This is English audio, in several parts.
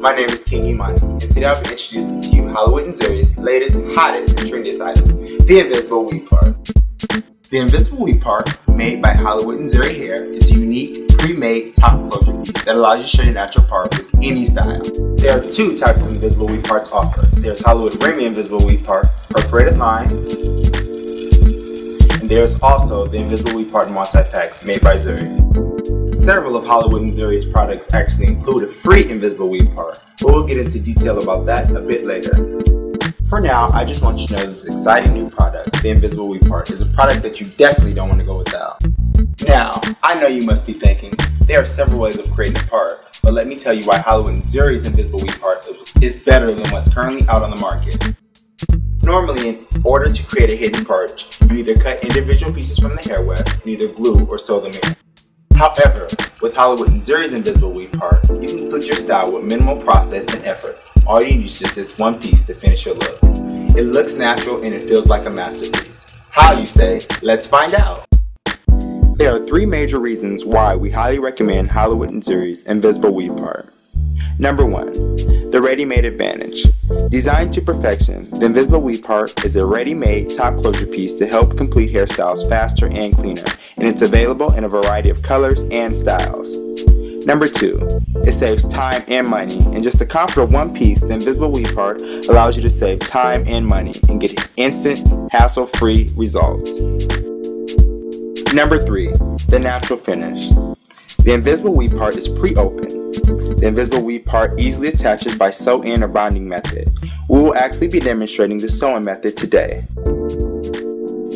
My name is King Imani, and today I'll be introducing to you Hollywood Zury's latest, hottest, and trendiest item, the Invisible Weave Part. The Invisible Weave Part, made by Hollywood Zury Hair, is a unique, pre-made top closure piece that allows you to show your natural part with any style. There are two types of Invisible Weave Parts offered. There's Hollywood Remy Invisible Weave Part, perforated line, and there's also the Invisible Weave Part multi-packs made by Zury. Several of Hollywood Zury's products actually include a free Invisible Weave Part, but we'll get into detail about that a bit later. For now, I just want you to know this exciting new product, the Invisible Weave Part, is a product that you definitely don't want to go without. Now, I know you must be thinking, there are several ways of creating a part, but let me tell you why Hollywood Zury's Invisible Weave Part is better than what's currently out on the market. Normally, in order to create a hidden part, you either cut individual pieces from the hair weft and either glue or sew them in. However, with Hollywood Zury's Invisible Weave Part, you can complete your style with minimal process and effort. All you need is just this one piece to finish your look. It looks natural and it feels like a masterpiece. How, you say? Let's find out. There are three major reasons why we highly recommend Hollywood Zury's Invisible Weave Part. Number 1, the ready-made advantage. Designed to perfection, the Invisible Weave Part is a ready-made top closure piece to help complete hairstyles faster and cleaner, and it's available in a variety of colors and styles. Number 2, it saves time and money. In just the comfort of one piece, the Invisible Weave Part allows you to save time and money and get instant, hassle-free results. Number 3, the natural finish. The Invisible Weave Part is pre-open. The Invisible Weave Part easily attaches by sew-in or bonding method. We will actually be demonstrating the sewing method today.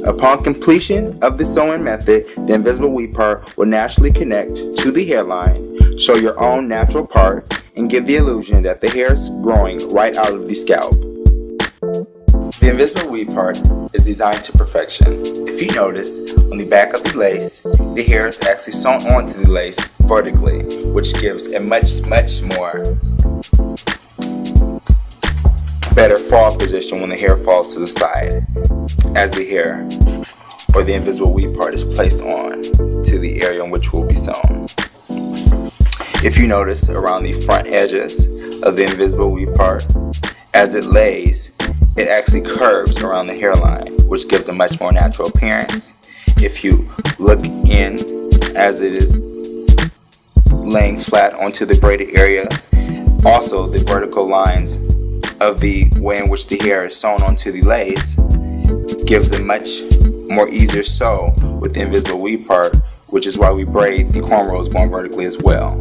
Upon completion of the sewing method, the Invisible Weave Part will naturally connect to the hairline, show your own natural part, and give the illusion that the hair is growing right out of the scalp. The Invisible Weave Part is designed to perfection. If you notice, on the back of the lace, the hair is actually sewn onto the lace vertically, which gives a much more better fall position when the hair falls to the side, as the hair or the Invisible Weave Part is placed on to the area in which will be sewn. If you notice around the front edges of the Invisible Weave Part, as it lays, it actually curves around the hairline, which gives a much more natural appearance. If you look in as it is laying flat onto the braided areas, also the vertical lines of the way in which the hair is sewn onto the lace gives a much more easier sew with the Invisible Weave Part, which is why we braid the cornrows more vertically as well.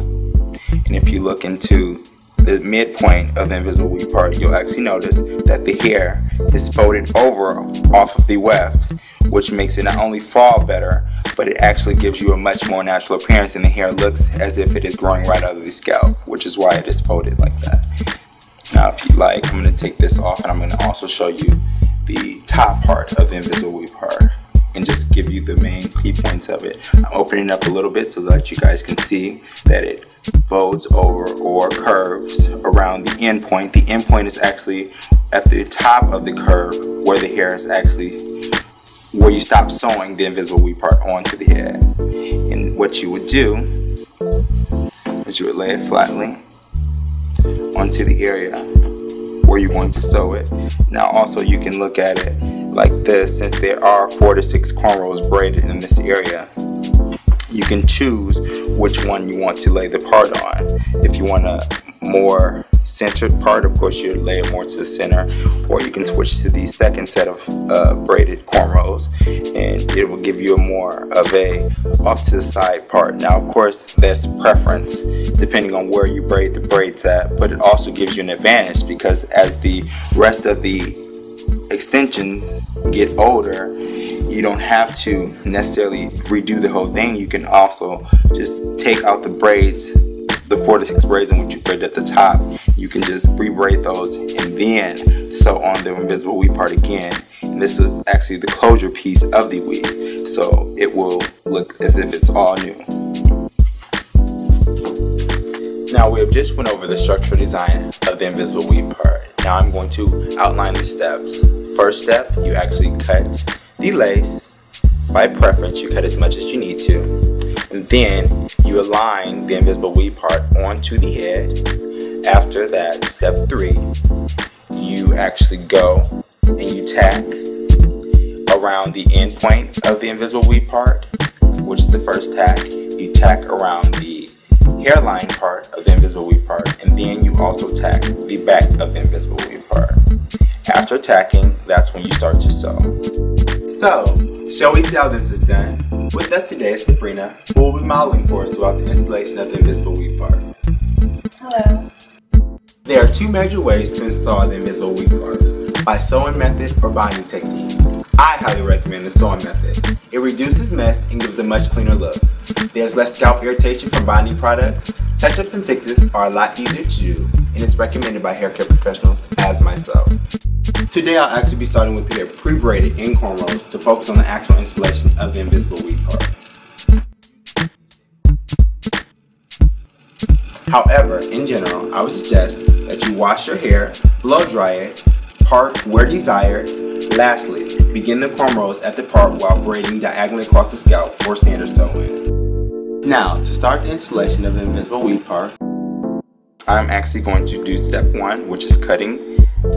And if you look into the midpoint of the Invisible Weave Part, you'll actually notice that the hair is folded over off of the weft, which makes it not only fall better, but it actually gives you a much more natural appearance, and the hair looks as if it is growing right out of the scalp, which is why it is folded like that. Now, if you like, I'm going to take this off and I'm going to also show you the top part of the Invisible Weave Part and just give you the main key points of it. I'm opening it up a little bit so that you guys can see that it folds over or curves around the end point. The end point is actually at the top of the curve where the hair is actually where you stop sewing the Invisible Weave Part onto the head. And what you would do is you would lay it flatly onto the area where you're going to sew it. Now also you can look at it like this. Since there are 4 to 6 cornrows braided in this area, you can choose which one you want to lay the part on. If you want a more centered part, of course you lay it more to the center, or you can switch to the second set of braided cornrows and it will give you a more of a off to the side part. Now of course there's preference depending on where you braid the braids at, but it also gives you an advantage because as the rest of the extensions get older, you don't have to necessarily redo the whole thing. You can also just take out the braids, the 4 to 6 braids in which you braid at the top. You can just re-braid those and then sew on the Invisible Weave Part again. And this is actually the closure piece of the weave, so it will look as if it's all new. Now we have just went over the structural design of the Invisible Weave Part. Now I'm going to outline the steps. First step, you actually cut the lace. By preference, you cut as much as you need to. And then you align the Invisible Weave Part onto the head. After that, step 3, you actually go and you tack around the end point of the invisible weave part, which is the first tack. You tack around the hairline part of the invisible weave part, and then you also tack the back of the invisible weave part. After tacking, that's when you start to sew. So, shall we see how this is done? With us today is Sabrina, who will be modeling for us throughout the installation of the invisible weave part. Hello. There are 2 major ways to install the invisible weave part: by sewing method or binding technique. I highly recommend the sewing method. It reduces mess and gives a much cleaner look. There's less scalp irritation from binding products. Touch-ups and fixes are a lot easier to do, and it's recommended by hair care professionals as myself. Today I'll actually be starting with the hair pre-braided in cornrows to focus on the actual installation of the invisible weave part. However, in general, I would suggest that you wash your hair, blow dry it, part where desired. Lastly, begin the cornrows at the part while braiding diagonally across the scalp for standard sewing. Now, to start the installation of the invisible weave part, I'm actually going to do step 1, which is cutting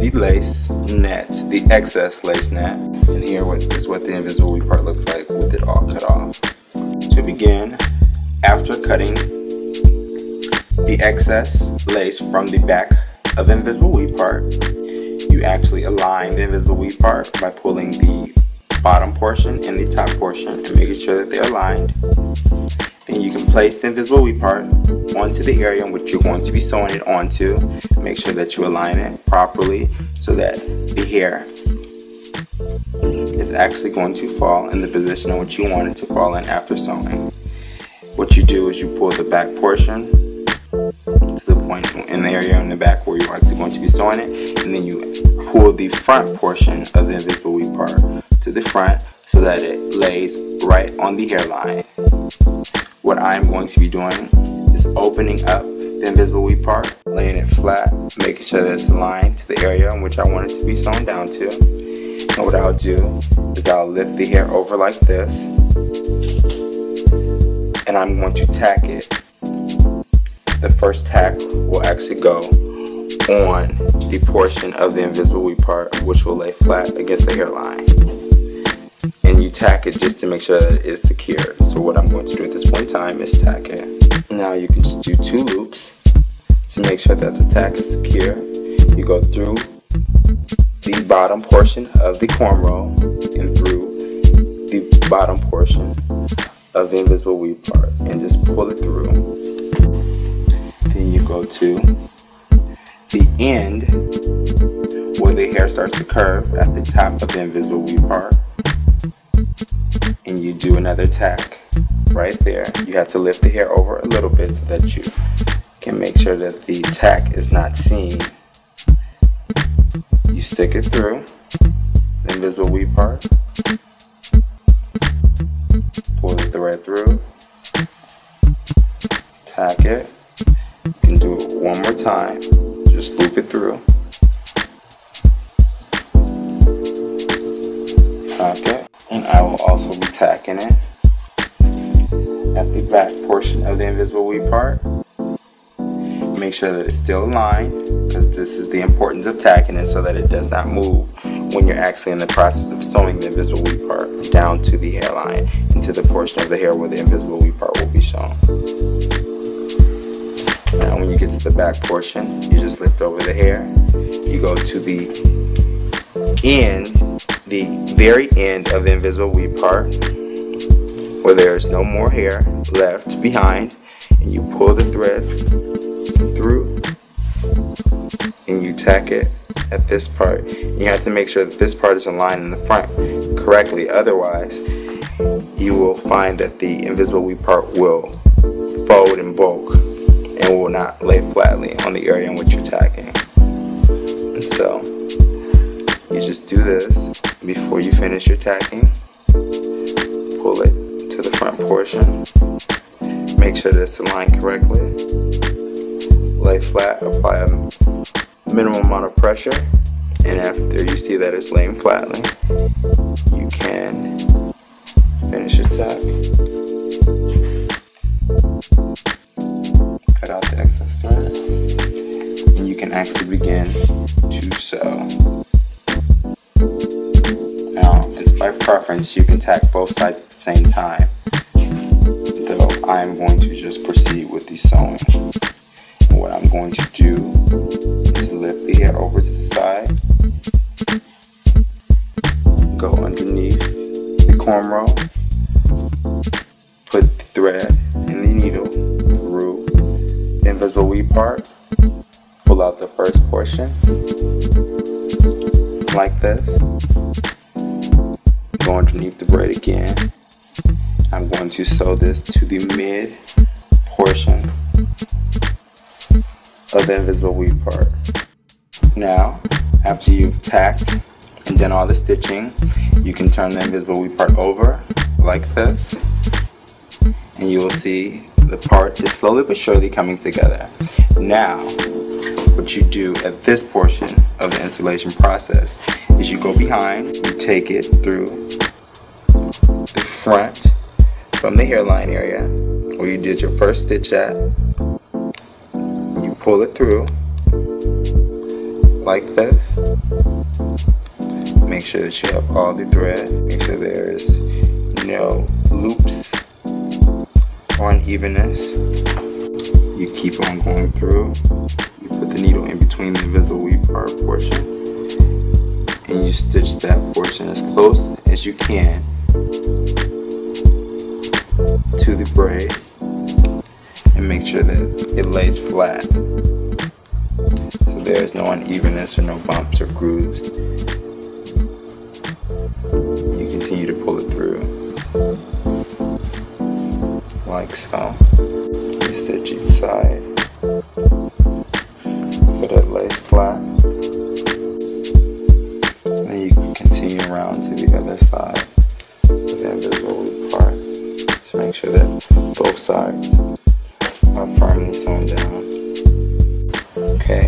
the lace net, the excess lace net. And here is what the invisible weave part looks like with it all cut off. To begin, after cutting the excess lace from the back of the invisible weave part, you actually align the invisible weave part by pulling the bottom portion and the top portion and making sure that they're aligned. Then you can place the invisible weave part onto the area in which you're going to be sewing it onto. Make sure that you align it properly so that the hair is actually going to fall in the position in which you want it to fall in after sewing. What you do is you pull the back portion to the point in the area in the back where you're actually going to be sewing it, and then you pull the front portion of the invisible weave part to the front so that it lays right on the hairline. What I'm going to be doing is opening up the invisible weave part, laying it flat, making sure that it's aligned to the area in which I want it to be sewn down to. And what I'll do is I'll lift the hair over like this, and I'm going to tack it. The first tack will actually go on the portion of the invisible weave part which will lay flat against the hairline. And you tack it just to make sure that it is secure. So what I'm going to do at this point in time is tack it. Now you can just do 2 loops to make sure that the tack is secure. You go through the bottom portion of the cornrow and through the bottom portion of the invisible weave part and just pull it through. Then you go to the end where the hair starts to curve at the top of the invisible weave part, and you do another tack right there. You have to lift the hair over a little bit so that you can make sure that the tack is not seen. You stick it through the invisible weave part, pull the thread through, tack it. You can do it one more time. Just loop it through. Okay, and I will also be tacking it at the back portion of the invisible weave part. Make sure that it's still aligned, because this is the importance of tacking it so that it does not move when you're actually in the process of sewing the invisible weave part down to the hairline and to the portion of the hair where the invisible weave part will be shown. Now when you get to the back portion, you just lift over the hair. You go to the end, the very end of the invisible weave part where there is no more hair left behind, and you pull the thread through and you tack it at this part. You have to make sure that this part is aligned in the front correctly, otherwise you will find that the invisible weave part will fold and bulk and will not lay flatly on the area in which you're tacking. And so you just do this before you finish your tacking. Pull it to the front portion, make sure that it's aligned correctly, lay flat, apply a minimum amount of pressure, and after you see that it's laying flatly, you can finish your tack. Cut out the excess thread. next, we begin to sew. Now, it's by preference, you can tack both sides at the same time, though I'm going to just proceed with the sewing. And what I'm going to do is lift the hair over to the side, go underneath the cornrow, put the thread and the needle through the invisible weave part, pull out the first portion like this, go underneath the braid again. I'm going to sew this to the mid portion of the invisible weave part. Now, after you've tacked and done all the stitching, you can turn the invisible weave part over like this, and you will see the part is slowly but surely coming together. Now, what you do at this portion of the installation process is you go behind, you take it through the front from the hairline area where you did your first stitch at. You pull it through like this. Make sure that you have all the thread. Make sure there is no loops or unevenness. You keep on going through. You put the needle in between the invisible weave part portion, and you stitch that portion as close as you can to the braid, and make sure that it lays flat, so there is no unevenness or no bumps or grooves. You continue to pull it through like so. You stitch each side so that it lays flat. Then you can continue around to the other side of the invisible weave part. So make sure that both sides are firmly sewn down. Okay,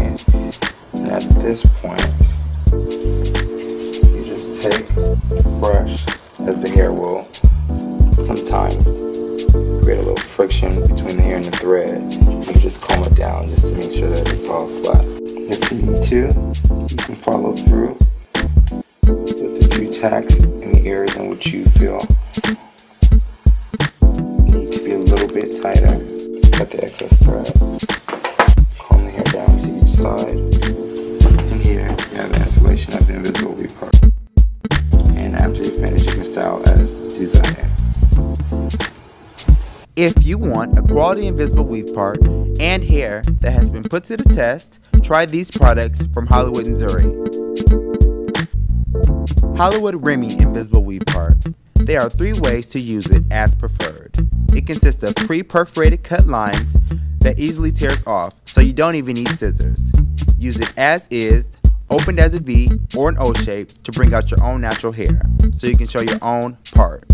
and at this point, you just take a brush, as the hair will sometimes create a little friction between the hair and the thread. You just comb it down just to make sure that it's all flat. If you need to, you can follow through with a few tacks in the areas in which you feel need to be a little bit tighter. Cut the excess thread. Comb the hair down to each side. And here you have the installation of the invisible weave part. And after you finish, you can style as desired. If you want a quality invisible weave part and hair that has been put to the test, try these products from Hollywood Zury. Hollywood Remy Invisible Weave Part. There are 3 ways to use it as preferred. It consists of pre-perforated cut lines that easily tears off, so you don't even need scissors. Use it as is, opened as a V or an O shape to bring out your own natural hair, so you can show your own part.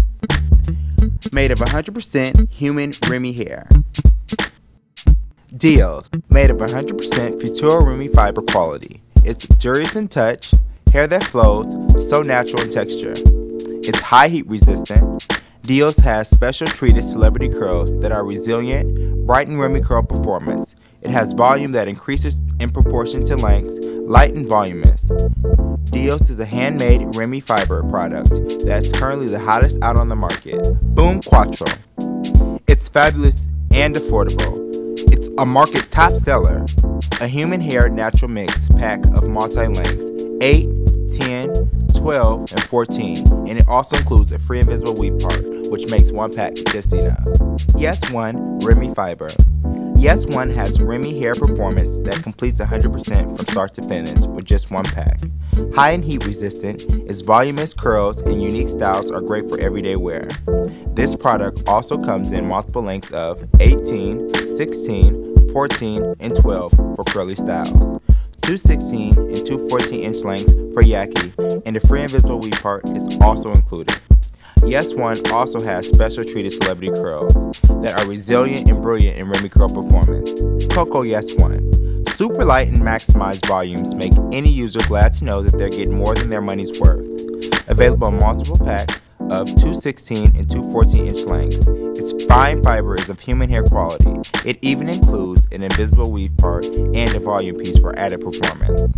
Made of 100% human Remy hair. Deals. Made of 100% Futura Remy fiber quality. It's luxurious in touch, hair that flows, so natural in texture. It's high heat resistant. Deals has special treated celebrity curls that are resilient, brighten Remy curl performance. It has volume that increases in proportion to lengths, light and voluminous. Deals is a handmade Remy fiber product that's currently the hottest out on the market. Boom Quattro. It's fabulous and affordable. It's a market top seller. A human hair natural mix pack of multi-lengths, 8, 10, 12, and 14, and it also includes a free invisible weave part, which makes one pack just enough. Yes One Remy Fiber. Yes One has Remy hair performance that completes 100% from start to finish with just one pack. High and heat resistant, its voluminous curls and unique styles are great for everyday wear. This product also comes in multiple lengths of 18, 16, 14, and 12 for curly styles. 2 16 and 2 14-inch lengths for yaki, and the free invisible weave part is also included. Yes One also has special treated celebrity curls that are resilient and brilliant in Remy curl performance. Coco Yes One. Super light and maximized volumes make any user glad to know that they're getting more than their money's worth. Available in multiple packs of 216 and 214 inch lengths. Its fine fiber is of human hair quality. It even includes an invisible weave part and a volume piece for added performance.